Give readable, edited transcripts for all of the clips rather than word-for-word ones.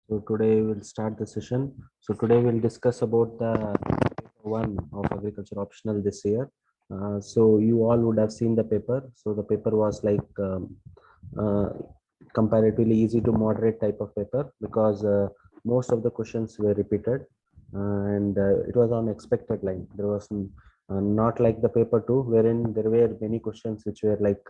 So today we'll start the session. So today we'll discuss about the paper one of agriculture optional this year. So you all would have seen the paper. So the paper was like uh, comparatively easy to moderate type of paper because most of the questions were repeated and it was on expected line. There was not like the paper two, wherein there were many questions which were like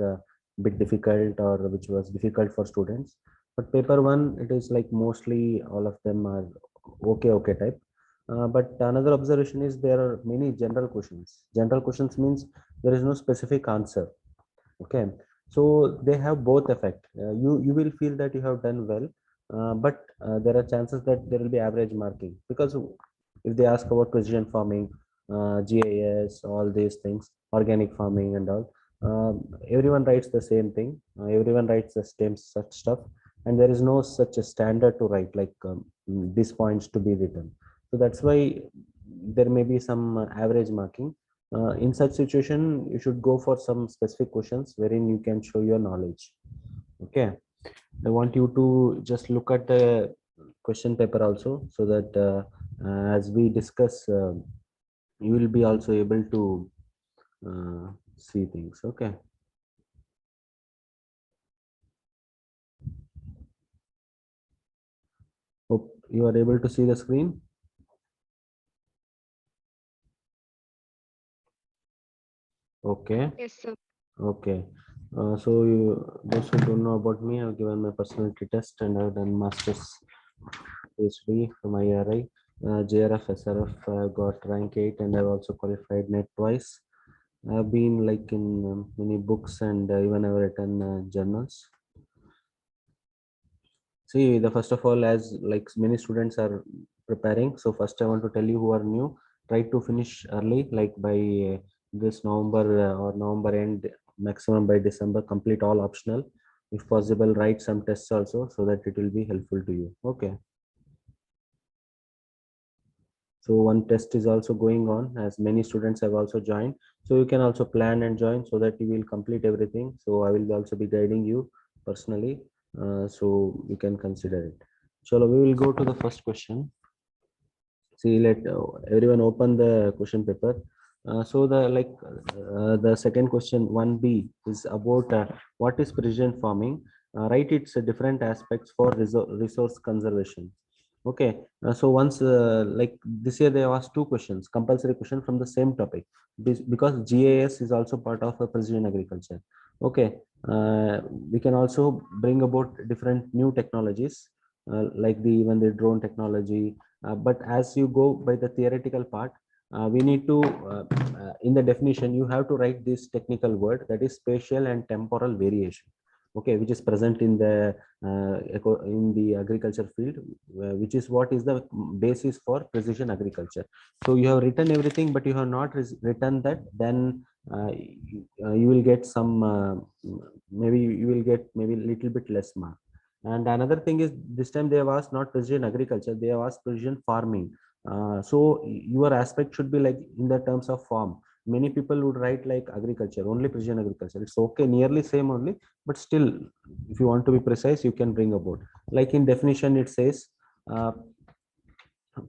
bit difficult or which was difficult for students, but paper one, it is like mostly all of them are okay type. But another observation is there are many general questions. General questions means there is no specific answer. Okay, so they have both effect. You will feel that you have done well, but there are chances that there will be average marking because if they ask about precision farming, GIS, all these things, organic farming and all, everyone writes the same thing. Everyone writes the same such stuff, and there is no such a standard to write like these points to be written. So that's why there may be some average marking. In such situation, you should go for some specific questions wherein you can show your knowledge. Okay, I want you to just look at the question paper also, so that as we discuss, you will be also able to see things. Okay. Hope you are able to see the screen. Okay. Yes, sir. Okay. Those who don't know about me, I've given my personality test and I've done master's PhD from IRI. JRF, SRF, got rank 8 and I've also qualified net twice. I've been like in many books and even I've written journals. See, the first of all, as like many students are preparing, so first I want to tell you who are new, try to finish early, like by this November or November end, maximum by December, complete all optional. If possible, write some tests also so that it will be helpful to you. Okay. So one test is also going on as many students have also joined. So you can also plan and join so that you will complete everything. So I will also be guiding you personally. So you can consider it. So we will go to the first question. See, let everyone open the question paper. So the second question 1B is about what is precision farming. Write its different aspects for resource conservation. Okay, so once like this year they have asked two questions, compulsory question from the same topic, because GIS is also part of precision agriculture. Okay, we can also bring about different new technologies like the even the drone technology, but as you go by the theoretical part, we need to in the definition you have to write this technical word, that is spatial and temporal variation. Okay, which is present in the in the agriculture field, which is what is the basis for precision agriculture. So you have written everything but you have not written that, then you will get some maybe you will get maybe a little bit less mark. And another thing is, this time they have asked not precision agriculture, they have asked precision farming. So your aspect should be like in the terms of farm. Many people would write like agriculture, only precision agriculture. It's okay, nearly same only, but still, if you want to be precise, you can bring about. Like in definition, it says, uh,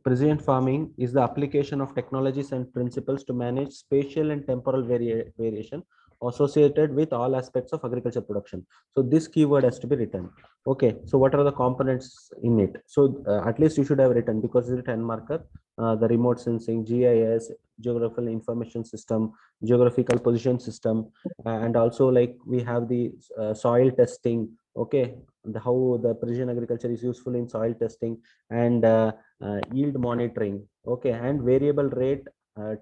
precision farming is the application of technologies and principles to manage spatial and temporal variation associated with all aspects of agriculture production. So this keyword has to be written. Okay, so what are the components in it? So at least you should have written, because it's a 10 marker. The remote sensing, GIS, geographical information system, geographical position system, and also like we have the soil testing. Okay, how the precision agriculture is useful in soil testing, and yield monitoring, okay, and variable rate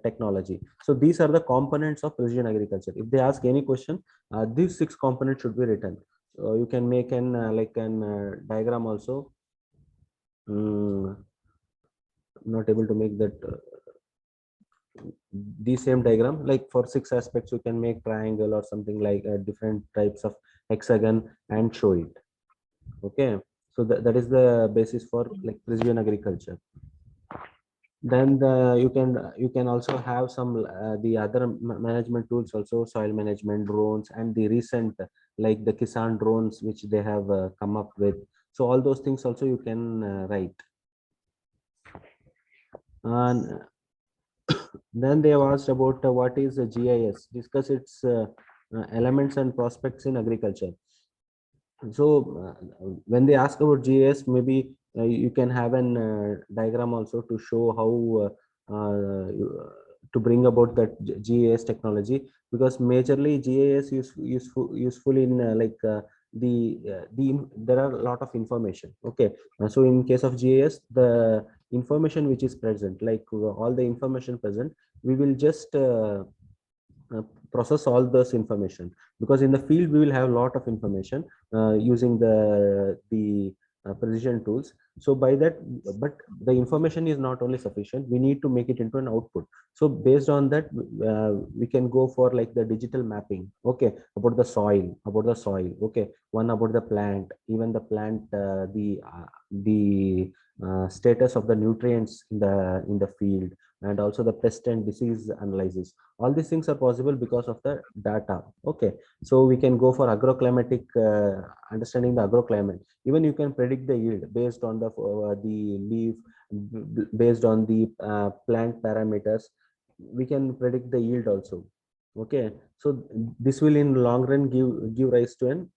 technology. So these are the components of precision agriculture. If they ask any question, these six components should be written. So you can make an like an diagram also. Not able to make that the same diagram, like for six aspects you can make triangle or something like different types of hexagon and show it. Okay, so that is the basis for like precision agriculture. Then you can also have some the other management tools also, soil management, drones, and the recent like the Kisan drones which they have come up with. So all those things also you can write. And then they have asked about what is a GIS, discuss its elements and prospects in agriculture. So when they ask about GIS, maybe you can have an diagram also to show how to bring about that GIS technology, because majorly GIS useful in there are a lot of information. Okay. So in case of GIS, the information which is present, like all the information present, we will just uh, process all this information, because in the field we will have a lot of information using the precision tools. So by that, but the information is not only sufficient, we need to make it into an output. So based on that, we can go for like the digital mapping, okay, about the soil, okay, one about the plant, even the plant, the status of the nutrients in the field, and also the pest and disease analysis. All these things are possible because of the data. Okay. So we can go for agroclimatic, understanding the agroclimate. Even you can predict the yield based on the leaf, based on the plant parameters. We can predict the yield also. Okay. So this will in long run give rise to an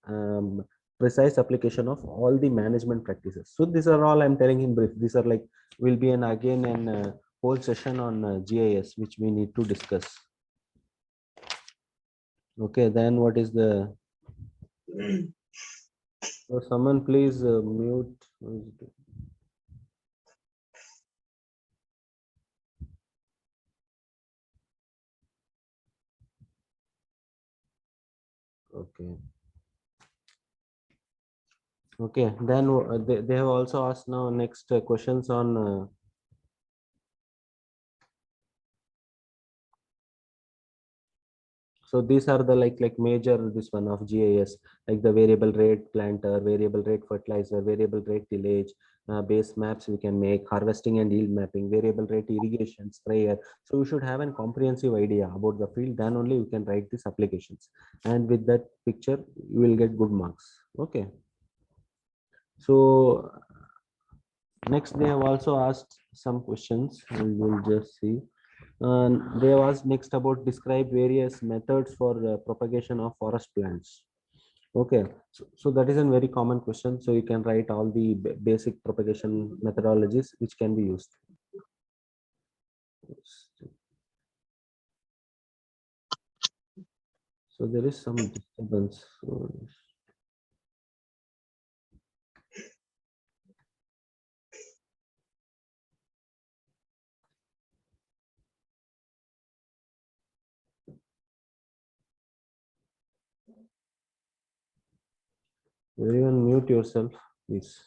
precise application of all the management practices. So these are all I'm telling in brief. These are like, will be an again an whole session on GIS which we need to discuss. Okay, then what is the, so someone please mute. Okay. Okay, then they have also asked now next questions on so these are the like major this one of GIS, like the variable rate planter, variable rate fertilizer, variable rate tillage, base maps we can make, harvesting and yield mapping, variable rate irrigation, sprayer. So you should have a comprehensive idea about the field, then only you can write these applications. And with that picture, you will get good marks. Okay. So next they have also asked some questions, and we'll just see. And they was next about describe various methods for propagation of forest plants. Okay, so that is a very common question. So you can write all the basic propagation methodologies which can be used. So there is some disturbance. So everyone mute yourself, please.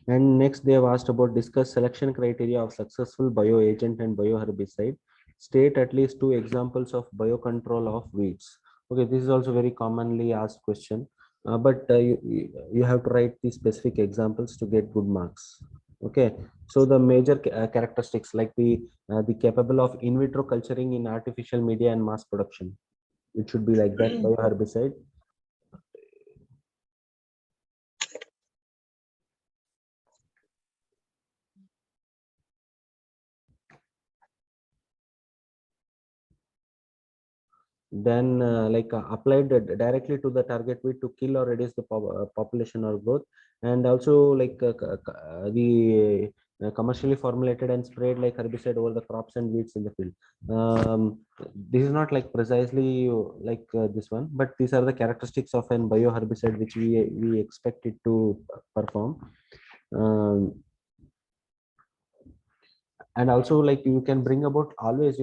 And next, they have asked about discuss selection criteria of successful bioagent and bioherbicide. State at least two examples of biocontrol of weeds. Okay, this is also very commonly asked question, but you have to write the specific examples to get good marks. Okay, so the major characteristics, like the capable of in vitro culturing in artificial media and mass production. It should be like that bioherbicide. Then applied directly to the target weed to kill or reduce the population or growth. And also like the commercially formulated and sprayed like herbicide over the crops and weeds in the field. This is not like precisely like this one, but these are the characteristics of an bioherbicide which we expect it to perform. um, and also like you can bring about always,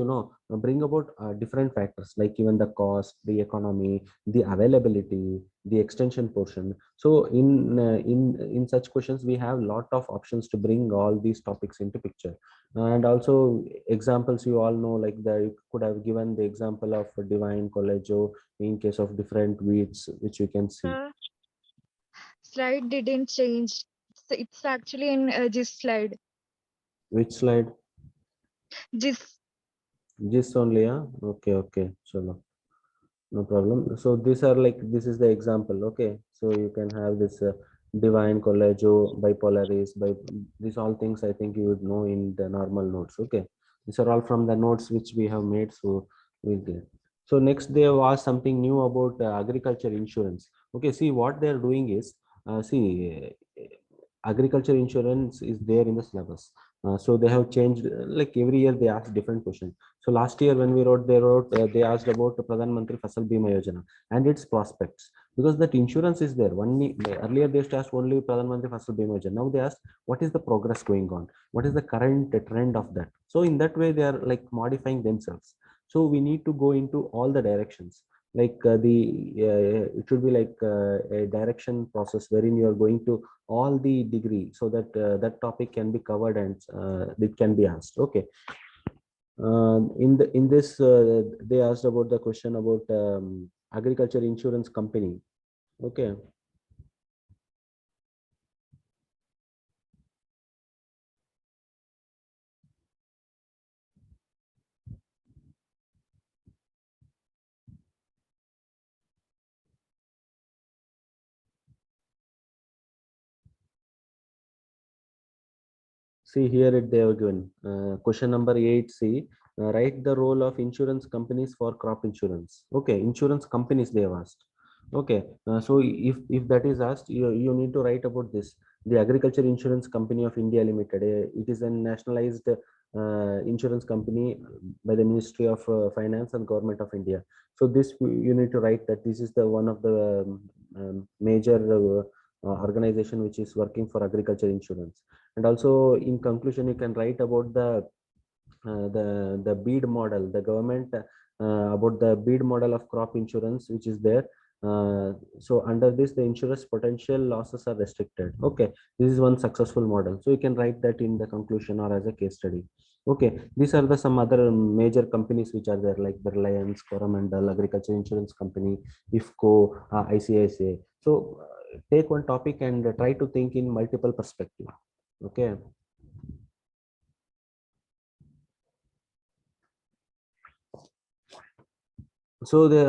bring about different factors, like even the cost, the economy, the availability, the extension portion. So in such questions we have lot of options to bring all these topics into picture. And also examples, you all know, like you could have given the example of divine collago in case of different weeds which you can see. Slide didn't change. It's actually in this slide. Which slide? This This only, yeah. Okay, okay, so no problem. So these are like, this is the example. Okay, So you can have this divine, collegio, bipolaris, by these all things I think you would know in the normal notes. Okay, these are all from the notes which we have made. So we'll get. So next they have asked something new about agriculture insurance. Okay, see what they are doing is, see, agriculture insurance is there in the syllabus. So they have changed, like every year they ask different question. So last year when we wrote, they asked about the Pradhan Mantri Fasal Bima Yojana and its prospects, because that insurance is there. Only earlier they used to ask only Pradhan Mantri Fasal Bima Yojana. Now they ask what is the progress going on, what is the current trend of that. So in that way they are like modifying themselves. So we need to go into all the directions, like it should be like a direction process wherein you are going to all the degree, so that that topic can be covered and it can be asked. Okay. In this they asked about the question about agriculture insurance company. Okay. See here it they have given question number 8C. Write the role of insurance companies for crop insurance. Okay, insurance companies they have asked. Okay, so if that is asked, you need to write about this. The Agriculture Insurance Company of India Limited. It is a nationalized insurance company by the Ministry of Finance and Government of India. So this you need to write that this is the one of the major organization which is working for agriculture insurance. And also in conclusion you can write about the bead model, the government about the bead model of crop insurance which is there. So under this the insurance potential losses are restricted. Okay, this is one successful model, so you can write that in the conclusion or as a case study. Okay, these are the some other major companies which are there, like the Reliance, Coromandel, Agriculture Insurance Company, IFCO, ICICI. So take one topic and try to think in multiple perspective. Okay. So they've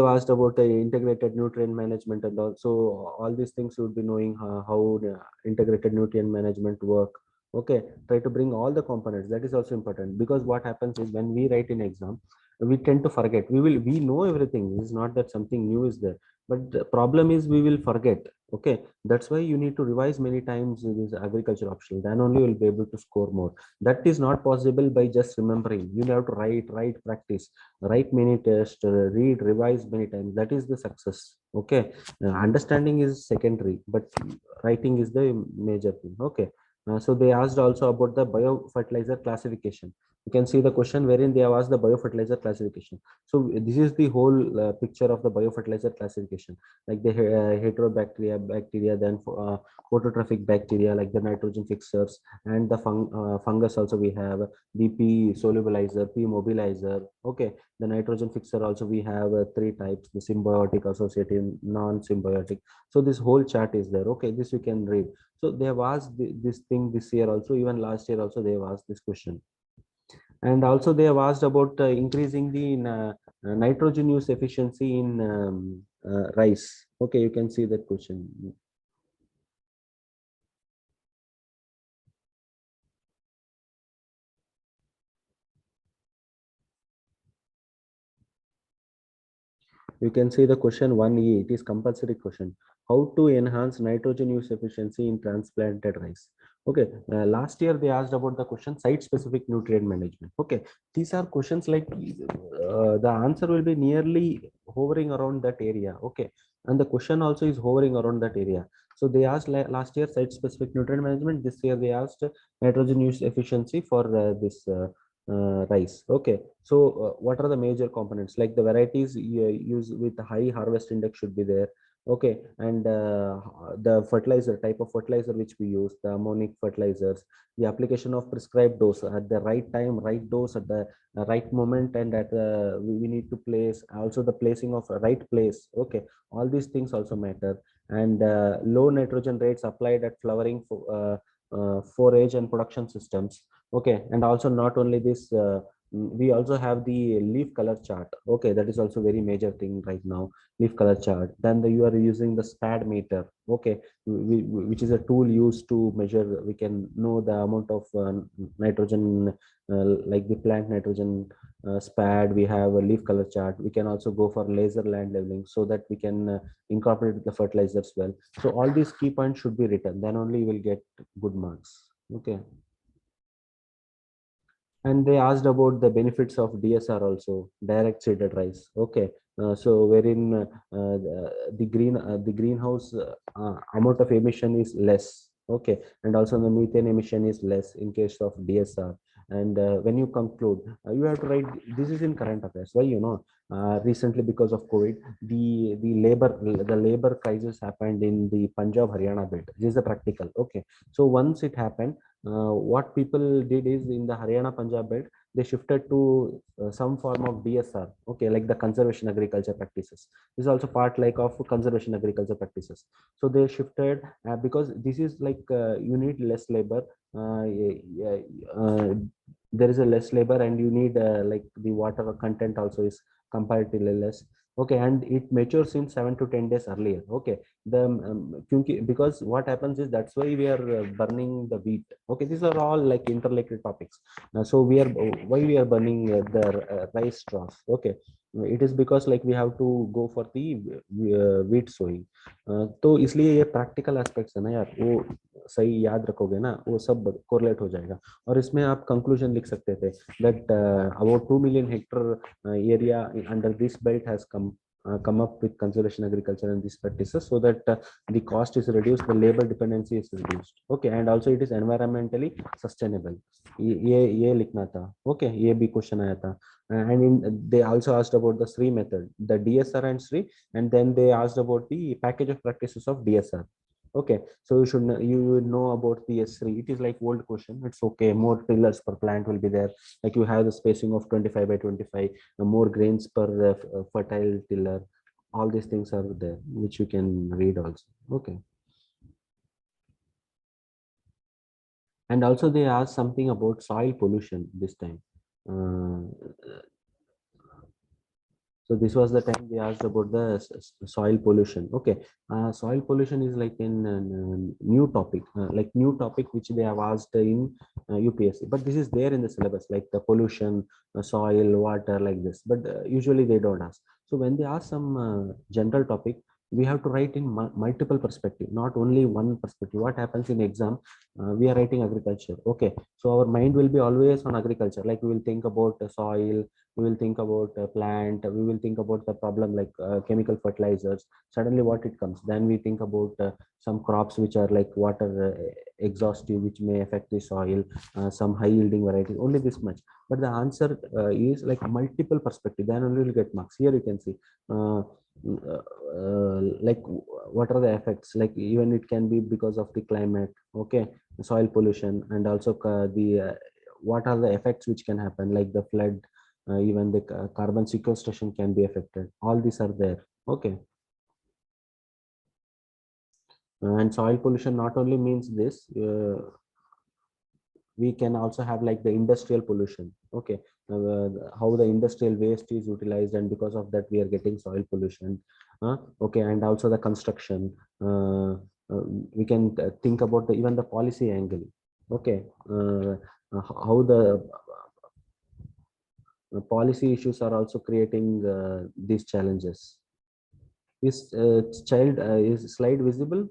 asked about integrated nutrient management, and also all these things you would be knowing how the integrated nutrient management work. Okay, try to bring all the components. That is also important, because what happens is when we write in exam, we tend to forget. We know everything. It's not that something new is there, but the problem is we will forget. Okay, that's why you need to revise many times in this agriculture optional. Then only you will be able to score more. That is not possible by just remembering. You have to write, practice, write many tests, read, revise many times. That is the success. Okay, understanding is secondary, but writing is the major thing. Okay. So they asked also about the biofertilizer classification. You can see the question wherein they have asked the biofertilizer classification. So this is the whole picture of the biofertilizer classification, like the heterobacteria bacteria, then phototrophic bacteria like the nitrogen fixers, and the fungus also we have the P solubilizer, P mobilizer. Okay, the nitrogen fixer also we have three types: the symbiotic, associative, non-symbiotic. So this whole chart is there. Okay, this you can read. So they have asked this thing this year also, even last year also they have asked this question. And also they have asked about increasing the nitrogen use efficiency in rice. Okay, you can see that question. You can see the question 1E. It is compulsory question. How to enhance nitrogen use efficiency in transplanted rice? Okay, last year they asked about the question site-specific nutrient management. Okay, these are questions like the answer will be nearly hovering around that area. Okay, and the question also is hovering around that area. So they asked last year site-specific nutrient management. This year they asked nitrogen use efficiency for this rice. Okay, so what are the major components? Like the varieties you use with high harvest index should be there. Okay, and the fertilizer type of fertilizer which we use, the ammonic fertilizers, the application of prescribed dose at the right time, right dose at the right moment, and at we need to place also the placing of a right place. Okay, all these things also matter. And low nitrogen rates applied at flowering for forage and production systems. Okay, and also not only this We also have the leaf color chart. Okay, that is also very major thing right now. Leaf color chart. Then you are using the SPAD meter. Okay, which is a tool used to measure. We can know the amount of nitrogen, like the plant nitrogen. SPAD. We have a leaf color chart. We can also go for laser land leveling so that we can incorporate the fertilizers well. So all these key points should be written. Then only you will get good marks. Okay. And they asked about the benefits of DSR also, direct seeded rice. Okay, so wherein the greenhouse amount of emission is less. Okay, and also the methane emission is less in case of DSR. And when you conclude, you have to write. This is in current affairs. Why, recently because of COVID, the labor crisis happened in the Punjab Haryana belt. This is the practical. Okay, so once it happened, what people did is in the Haryana Punjab belt, they shifted to some form of DSR, okay, like the conservation agriculture practices. This is also part like of conservation agriculture practices. So they shifted because this is like you need less labor. Yeah, there is a less labor and you need like the water content also is comparatively less. Okay, and it matures in 7 to 10 days earlier. Okay, because what happens is that's why we are burning the wheat. Okay, these are all like interrelated topics. So we are why we are burning the rice straws. Okay, it is because like we have to go for the wheat sowing. तो इसलिए ये practical aspects है ना यार, वो सही याद रखोगे ना, वो सब कोरिलेट हो जाएगा। और इसमें आप कंक्लूजन लिख सकते थे that about 2 million hectare area under this belt has come up with conservation agriculture and these practices so that the cost is reduced, the labor dependency is reduced. Okay, and also it is environmentally sustainable. ये लिखना था। Okay, ये भी question आया था। And they also asked about the SRI method, the DSR and SRI, and then they asked about the package of practices of DSR. Okay, so you would know about the S3. It is like old question. It's okay. More tillers per plant will be there. Like you have the spacing of 25 by 25, more grains per fertile tiller. All these things are there, which you can read also. Okay. And also they asked something about soil pollution this time. Uh, So this was the time they asked about the soil pollution. Okay, soil pollution is like in new topic, like new topic which they have asked in UPSC. But this is there in the syllabus, like the pollution, soil, water, like this. But usually they don't ask. So when they ask some general topic, we have to write in multiple perspective, not only one perspective. What happens in exam? We are writing agriculture. Okay, so our mind will be always on agriculture. Like we will think about the soil, we will think about a plant, we will think about the problem like chemical fertilizers. Suddenly what it comes, then we think about some crops which are like water exhaustive, which may affect the soil, some high yielding varieties, only this much. But the answer is like multiple perspective, then only will get marks. Here you can see like what are the effects, like even it can be because of the climate. Okay, soil pollution, and also the what are the effects which can happen, like the flood, even the carbon sequestration can be affected. All these are there. Okay, and soil pollution not only means this, we can also have like the industrial pollution. Okay, how the industrial waste is utilized, and because of that we are getting soil pollution. Okay, and also the construction. We can think about the even the policy angle. Okay, how the policy issues are also creating these challenges. Is slide visible?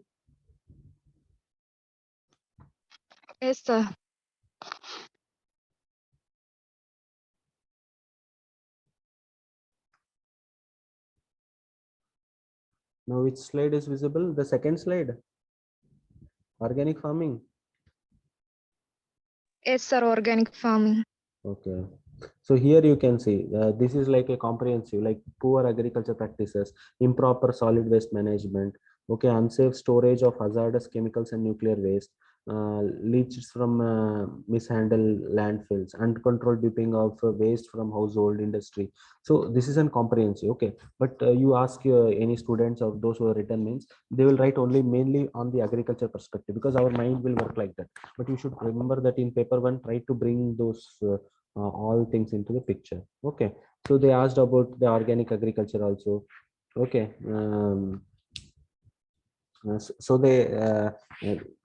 Yes, sir. Now which slide is visible? The second slide, organic farming. Yes, sir. Organic farming. Okay, so here you can see this is like a comprehensive, like poor agriculture practices, improper solid waste management, okay, unsafe storage of hazardous chemicals and nuclear waste, leaches from mishandled landfills, uncontrolled dumping of waste from household industry. So this is a comprehensive. Okay, but you ask any students or those who are written means they will write only mainly on the agriculture perspective, because our mind will work like that. But you should remember that in paper one, try to bring those all things into the picture. Okay, so they asked about the organic agriculture also. Okay, so they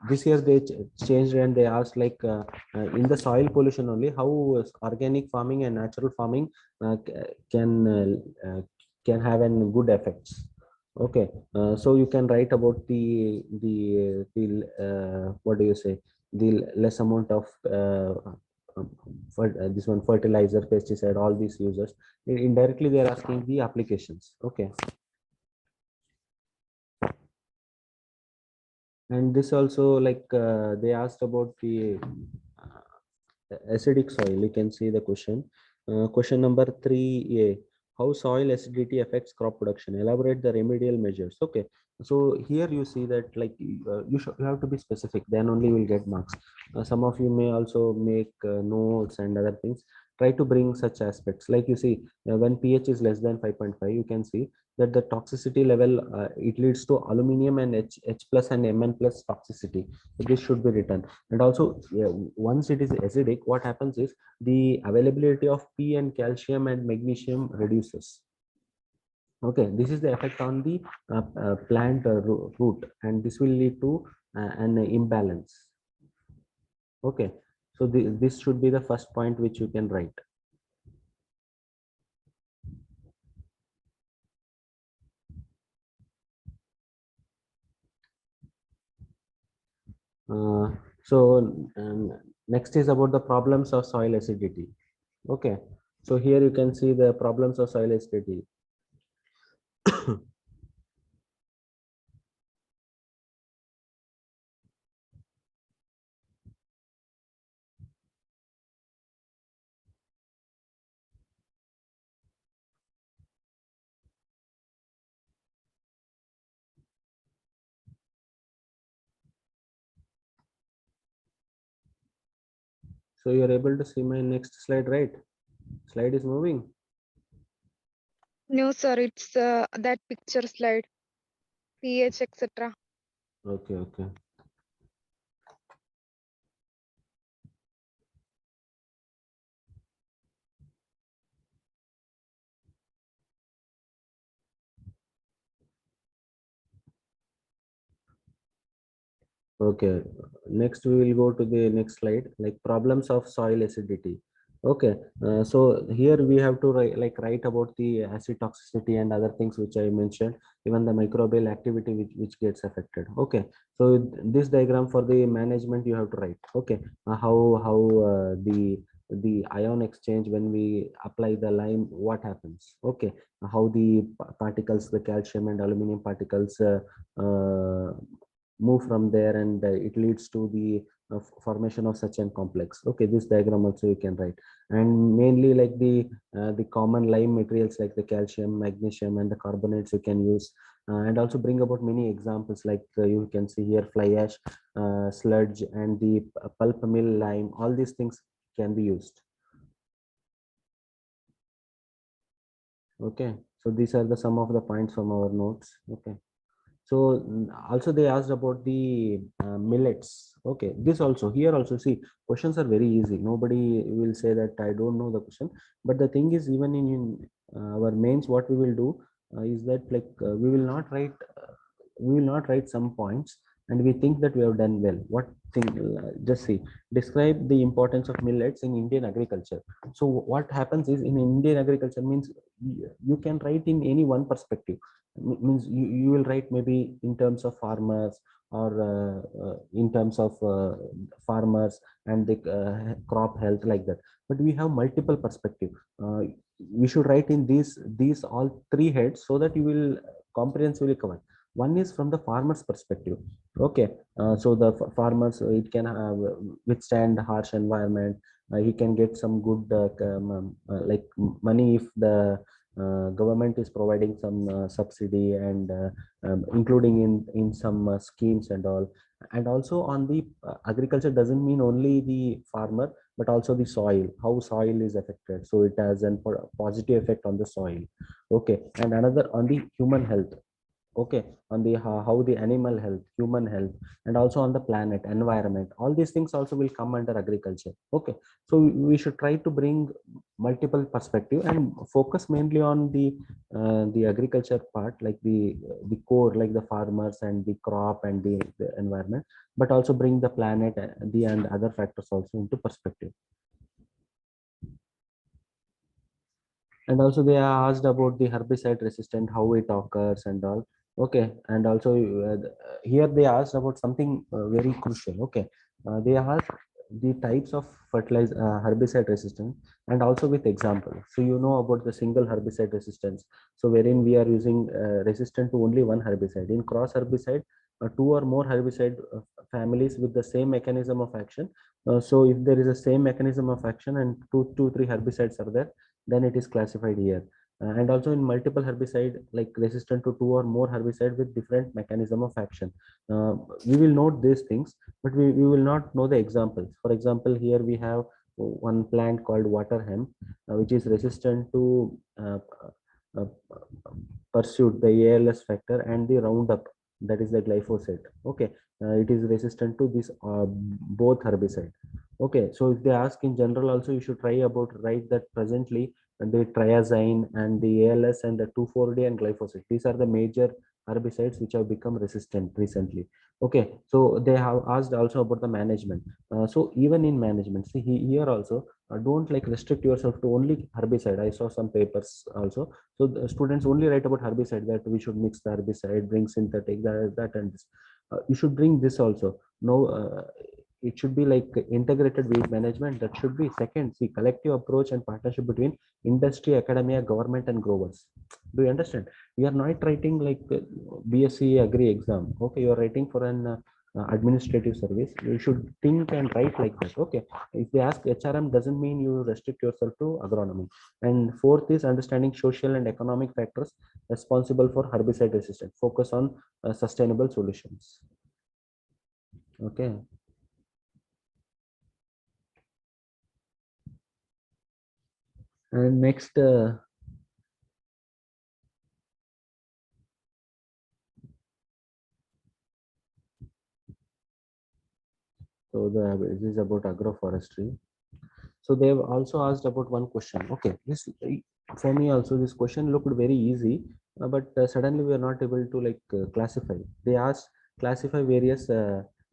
this year they changed, and they asked like in the soil pollution only, how organic farming and natural farming can can have an good effects. Okay, so you can write about the what do you say, the less amount of this one fertilizer, pesticide, all these users. Indirectly they are asking the applications. Okay, and this also like they asked about the acidic soil. You can see the question. Question number 3A. How soil acidity affects crop production? Elaborate the remedial measures. Okay. So here you see that like you have to be specific. Then only you will get marks. Some of you may also make notes and other things. Try to bring such aspects. Like you see, when pH is less than 5.5, you can see that the toxicity level it leads to aluminum and H plus and Mn plus toxicity. So this should be written. And also, yeah, once it is acidic, what happens is the availability of P and calcium and magnesium reduces. Okay, this is the effect on the plant root, and this will lead to an imbalance. Okay, so this should be the first point which you can write. Uh, so next is about the problems of soil acidity. Okay, so here you can see the problems of soil acidity. So you're able to see my next slide, right? Slide is moving. No, sir, it's that picture slide, pH, etc. Okay, okay. Okay, next we will go to the next slide, like problems of soil acidity. Okay, so here we have to write, like write about the acid toxicity and other things which I mentioned, even the microbial activity which gets affected. Okay, so this diagram for the management you have to write. Okay, how the ion exchange when we apply the lime, what happens? Okay, how the particles, the calcium and aluminum particles move from there, and it leads to the formation of such an complex. Okay, this diagram also you can write, and mainly like the common lime materials like the calcium, magnesium and the carbonates you can use, and also bring about many examples like you can see here fly ash, sludge and the pulp mill lime. All these things can be used. Okay, so these are the some of the points from our notes. Okay, so also they asked about the millets. Okay, this also, here also, see, questions are very easy. Nobody will say that I don't know the question. But the thing is, even in our mains, what we will do is that like we will not write some points and we think that we have done well. What thing? Just see, describe the importance of millets in Indian agriculture. So what happens is, in Indian agriculture means you can write in any one perspective. Means you will write maybe in terms of farmers, or in terms of farmers and the crop health, like that. But we have multiple perspective. We should write in these all three heads so that you will comprehensively cover. One is from the farmer's perspective. Okay, so the farmers, it can withstand harsh environment. He can get some good like money if the government is providing some subsidy, and including in some schemes and all. And also on the agriculture doesn't mean only the farmer, but also the soil, how soil is affected. So it has a positive effect on the soil. Okay, and another on the human health. okay, on the how the animal health, human health, and also on the planet environment. All these things also will come under agriculture. Okay, so we should try to bring multiple perspective and focus mainly on the agriculture part, like the core, like the farmers and the crop and the environment, but also bring the planet, the and other factors also into perspective. And also they are asked about the herbicide resistant, how it occurs and all. Okay, and also here they asked about something very crucial. Okay, they asked the types of fertilizer herbicide resistance, and also with example. So you know about the single herbicide resistance, so wherein we are using resistant to only one herbicide. In cross herbicide, two or more herbicide families with the same mechanism of action. So if there is a same mechanism of action and two three herbicides are there, then it is classified here. And also in multiple herbicide, like resistant to two or more herbicide with different mechanism of action. uh, we will note these things, but we will not know the examples. For example, here we have one plant called water hemp, which is resistant to uh, pursuit, the ALS factor, and the Roundup, that is the glyphosate. Okay, it is resistant to this both herbicide. Okay, so if they ask in general, also you should try about write that presently the triazine and the ALS and the 2,4-D and glyphosate. These are the major herbicides which have become resistant recently. Okay, so they have asked also about the management. So even in management, see here also, don't like restrict yourself to only herbicide. I saw some papers also. So the students only write about herbicide, that we should mix the herbicide, bring synthetic, that and this. You should bring this also. No, it should be like integrated weed management. That should be second. See, collective approach and partnership between industry, academia, government, and growers. Do you understand? You are not writing like BSc Agri exam. Okay, you are writing for an administrative service. You should think and write like that. Okay. If they ask HRM, doesn't mean you restrict yourself to agronomy. And fourth is understanding social and economic factors responsible for herbicide resistance. Focus on sustainable solutions. Okay. And next, so this is about agroforestry. So they've also asked about one question. Okay, this for me also this question looked very easy, but suddenly we are not able to like classify. They asked classify various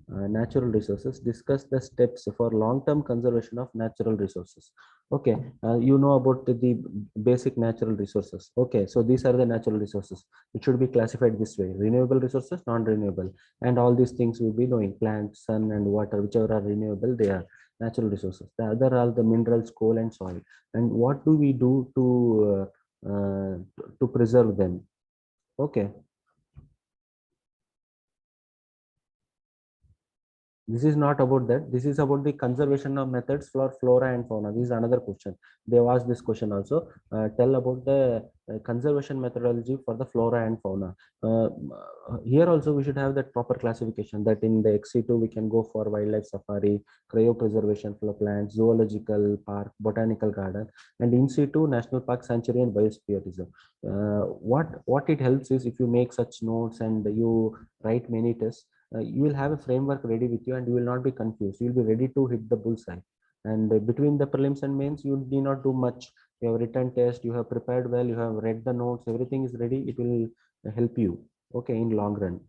natural resources. Discuss the steps for long-term conservation of natural resources. Okay, you know about the basic natural resources. Okay, so these are the natural resources. It should be classified this way: renewable resources, non-renewable, and all these things will be knowing plant, sun, and water, whichever are renewable, they are natural resources. The other are the minerals, coal, and soil. And what do we do to preserve them? Okay, this is not about that. This is about the conservation of methods for flora and fauna. This is another question. They've asked this question also. Tell about the conservation methodology for the flora and fauna. Here also we should have that proper classification, that in the XC2 we can go for wildlife safari, cryopreservation for plants, zoological park, botanical garden, and in situ national park, sanctuary, and biosphere reserve. What it helps is if you make such notes and you write many tests, you will have a framework ready with you and you will not be confused. You will be ready to hit the bullseye. And between the prelims and mains, you need not do much. You have written test, you have prepared well, you have read the notes, everything is ready. It will help you, okay, in long run.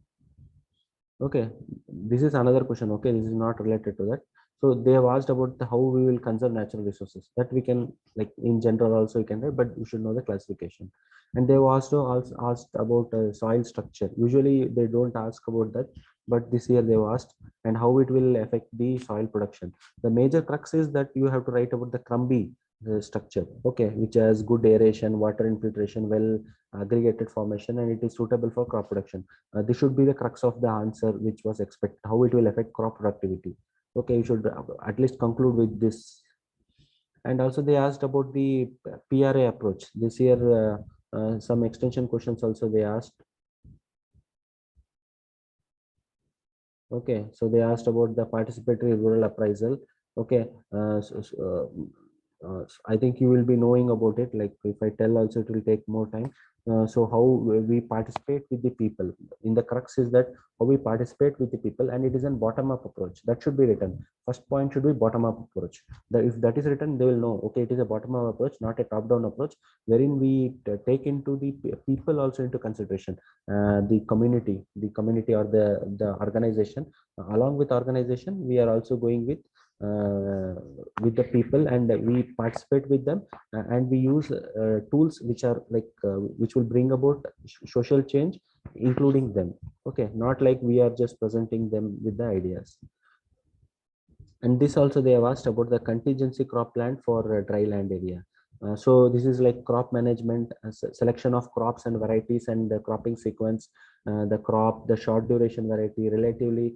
Okay, this is another question. Okay, this is not related to that. So they have asked about how we will conserve natural resources. That we can like in general also you can write, but you should know the classification. And they have also asked about soil structure. Usually they don't ask about that, but this year they've asked, and how it will affect the soil production. The major crux is that you have to write about the crumby structure. Okay, which has good aeration, water infiltration, well aggregated formation, and it is suitable for crop production. This should be the crux of the answer which was expected, how it will affect crop productivity. Okay, you should at least conclude with this. And also they asked about the PRA approach. This year some extension questions also they asked. Okay, so they asked about the participatory rural appraisal. Okay, I think you will be knowing about it. Like if I tell also, it will take more time. So how we participate with the people. In the crux is that how we participate with the people, and it is a bottom-up approach. That should be written. First point should be bottom-up approach. That if that is written, they will know. Okay, it is a bottom-up approach, not a top-down approach, wherein we take into the people also into consideration. The community or the organization. Along with organization, we are also going with the people, and we participate with them, and we use tools which are like which will bring about social change, including them. Okay, not like we are just presenting them with the ideas. And this also they have asked about the contingency crop plan for dry land area. So this is like crop management, selection of crops and varieties, and the cropping sequence, the short duration variety, relatively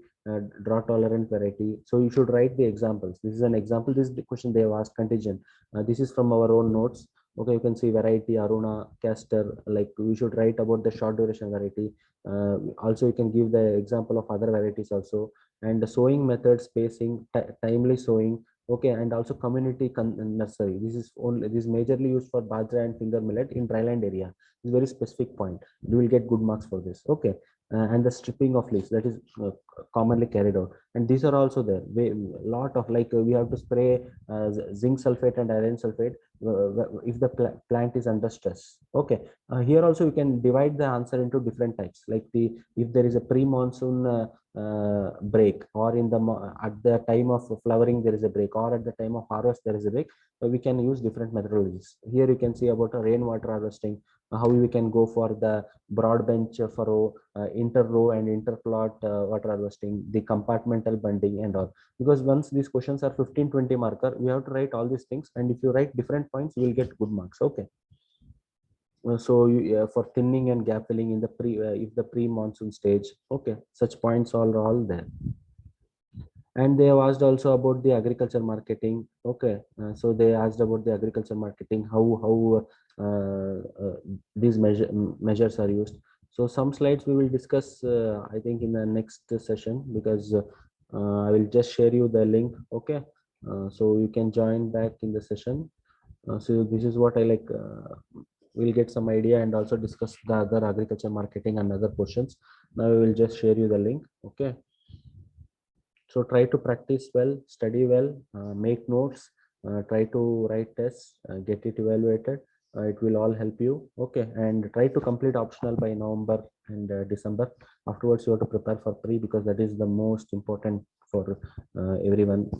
drought tolerant variety. So you should write the examples. This is an example. This is the question they have asked contingent. This is from our own notes. Okay, you can see variety Aruna, Castor. Like we should write about the short duration variety. Also, you can give the example of other varieties also, and the sowing method, spacing, timely sowing. Okay, and also community nursery. This is majorly used for bajra and finger millet in dryland area. It's very specific point. You will get good marks for this. Okay, and the stripping of leaves, that is commonly carried out. And these are also there. Lot of like we have to spray zinc sulfate and iron sulfate if the plant is under stress. Okay, here also you can divide the answer into different types. Like if there is a pre-monsoon break, or at the time of flowering there is a break, or at the time of harvest there is a break, we can use different methodologies. Here you can see about rainwater harvesting, how we can go for the broad bench furrow, inter row and interplot water harvesting, the compartmental bunding and all. Because once these questions are 15-20 marker, we have to write all these things, and if you write different points, you will get good marks. Okay. For thinning and gap filling in the if the pre-monsoon stage. Okay, such points are all there. And they have asked also about the agriculture marketing. Okay, so they asked about the agriculture marketing, how these measures are used. So some slides we will discuss, I think, in the next session, because I will just share you the link. Okay, so you can join back in the session. So this is what I like. We'll get some idea and also discuss the other agriculture marketing and other portions. Now we will just share you the link. Okay. So try to practice well, study well, make notes, try to write tests, get it evaluated. It will all help you. Okay, and try to complete optional by November and December. Afterwards, you have to prepare for pre, because that is the most important for everyone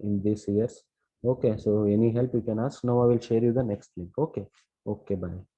in these years. Okay, so any help you can ask. Now I will share you the next link. Okay, okay, bye.